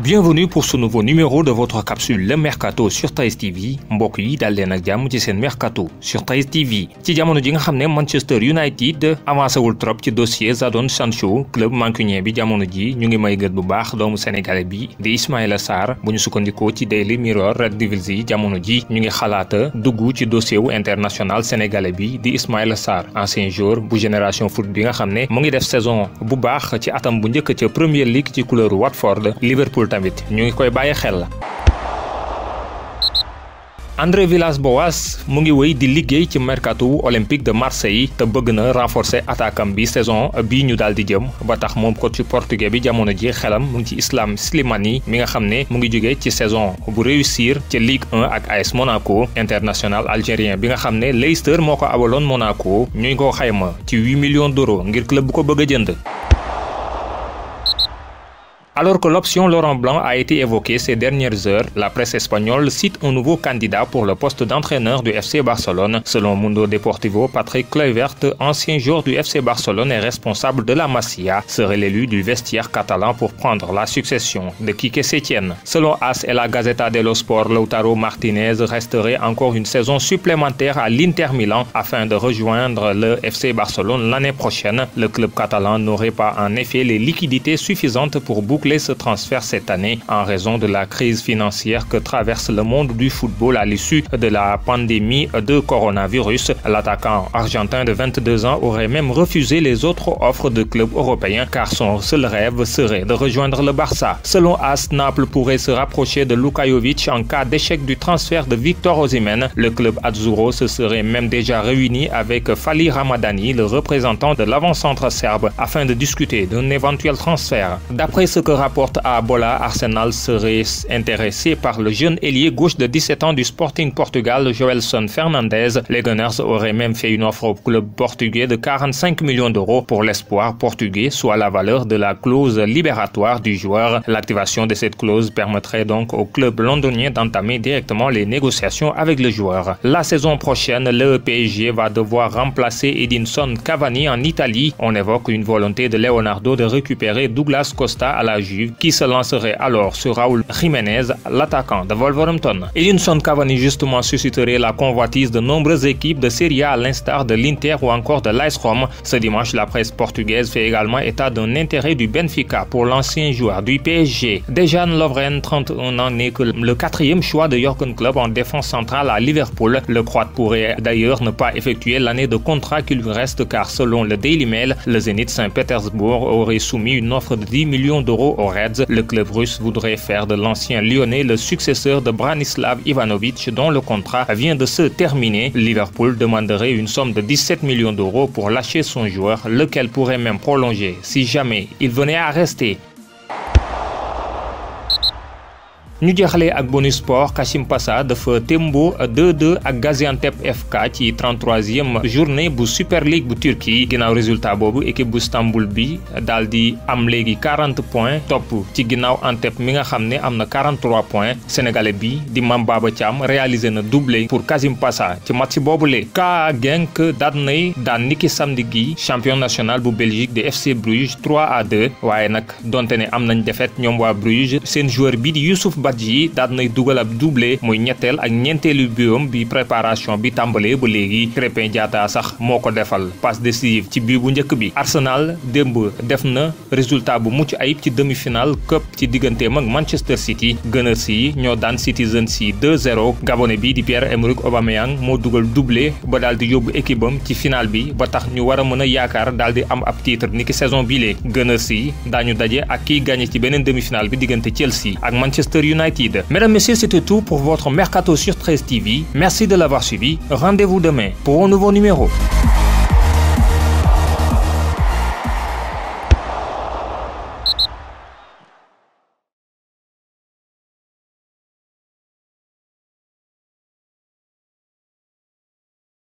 Bienvenue pour ce nouveau numéro de votre capsule Le Mercato sur 13 TV mbokk yi dal leen ak jàmm ci seen Mercato sur 13 TV ci jamono ji nga xam ne Manchester United avancé wul trop ci dossier Jadon Sancho club mancunien bi jamono ji ñu ngi may gët bu baax doomu sénégalais bi di Ismaïla Sarr bu ñu sukkandikoo ci Daily Mirror Red Devils yi jamono ji ñu ngi xalaata dugg ci dossier wu international sénégalais bi di Ismaïla Sarr ancien joueur bu génération foot bi nga xam ne mu ngi def saison bu baax ci atam bu njëkk ca Premier League ci couleur Watford Liverpool tamit ñu ngi koy bàyyi xel. André Villas-Boas mu ngi wéy di liggéey ci mercato Olympique de Marseille te bëgg na renforcer attaquant bi saison bii ñu daal di jëm ba tax moom coach portugais bi jamono ji xelam mu ngi ci Islam Slimani mi nga xam ne mu ngi jógee ci saison bu réussir ci Ligue 1 ak AS Monaco international algérien bi nga xam ne Leicester moo ko abaloon Monaco ñuy ko xayma ci 8 millions d'euros ngir club bu ko bëgg a jënd. Alors que l'option Laurent Blanc a été évoquée ces dernières heures, la presse espagnole cite un nouveau candidat pour le poste d'entraîneur du FC Barcelone. Selon Mundo Deportivo, Patrick Kluivert, ancien joueur du FC Barcelone et responsable de la Masia, serait l'élu du vestiaire catalan pour prendre la succession de Quique Setién. Selon AS et la Gazzetta dello Sport, Lautaro Martinez resterait encore une saison supplémentaire à l'Inter Milan afin de rejoindre le FC Barcelone l'année prochaine. Le club catalan n'aurait pas en effet les liquidités suffisantes pour boucler ce transfert cette année en raison de la crise financière que traverse le monde du football à l'issue de la pandémie de coronavirus. L'attaquant argentin de 22 ans aurait même refusé les autres offres de clubs européens car son seul rêve serait de rejoindre le Barça. Selon AS, Naples pourrait se rapprocher de Luka Jovic en cas d'échec du transfert de Victor Osimhen. Le club azzurro se serait même déjà réuni avec Fali Ramadani, le représentant de l'avant-centre serbe, afin de discuter d'un éventuel transfert. D'après ce que rapporte à Bola, Arsenal serait intéressé par le jeune ailier gauche de 17 ans du Sporting Portugal, Joelson Fernandes. Les Gunners auraient même fait une offre au club portugais de 45 millions d'euros pour l'espoir portugais, soit la valeur de la clause libératoire du joueur. L'activation de cette clause permettrait donc au club londonien d'entamer directement les négociations avec le joueur. La saison prochaine, le PSG va devoir remplacer Edinson Cavani en Italie. On évoque une volonté de Leonardo de récupérer Douglas Costa à la Juve qui se lancerait alors sur Raúl Jiménez, l'attaquant de Wolverhampton. Edinson Cavani justement susciterait la convoitise de nombreuses équipes de Serie A à l'instar de l'Inter ou encore de l'AS Rome. Ce dimanche, la presse portugaise fait également état d'un intérêt du Benfica pour l'ancien joueur du PSG. Dejan Lovren, 31 ans, n'est que le 4e choix de Jürgen Klopp en défense centrale à Liverpool. Le Croate pourrait d'ailleurs ne pas effectuer l'année de contrat qui lui reste car selon le Daily Mail, le Zénith Saint-Pétersbourg aurait soumis une offre de 10 millions d'euros aux Reds. Le club russe voudrait faire de l'ancien Lyonnais le successeur de Branislav Ivanovic dont le contrat vient de se terminer. Liverpool demanderait une somme de 17 millions d'euros pour lâcher son joueur, lequel pourrait même prolonger si jamais il venait à rester. ñu jeexalee ak bonus sport Kashim Passa dafa tembo 2-2 ak Gaziantep FK ci 33e journée bu Super League bu Turquie ginnaaw résultat boobu équipe bu Istanbul bi daal di am léegi 40 points topp ci ginnaaw Antep mi nga xam ne am na 43 points sénégalais bi di Mame Baba Thiam réalisé na doublé pour Kashim Passa ci match boobule. KA Genk daan niki samedi gi champion national bu Belgique de FC Bruges 3-2 waaye nag donte ne am nañ défaite ñoom waa Bruges seen joueur bi di Youssouf Badji daal nay dugal ab doublé muy ñetteel ak ñeenteelu biom bi préparation bi tàmbalee ba léegi Krépin Diatta sax moo ko defal passe décisive ci bii bu njëkk bi. Arsenal démb def na résultat bu mucc ayib ci demi-finale cup ci digganteem ak Manchester City. Gunners yi ñoo daan Citizens yi 2-0 Gabonais bi di Pierre-Emerick Aubameyang moo dugal doublé ba daal di yóbbu équipe am ci finale bi ba tax ñu war a mën a yaakaar daal di am ab titre niki saison bii. Gunners yi daañu daje ak kiy gagné ci beneen demi-finale bi diggante Chelsea ak Manchester United. Mesdames, Messieurs, c'était tout pour votre Mercato sur 13 TV. Merci de l'avoir suivi. Rendez-vous demain pour un nouveau numéro.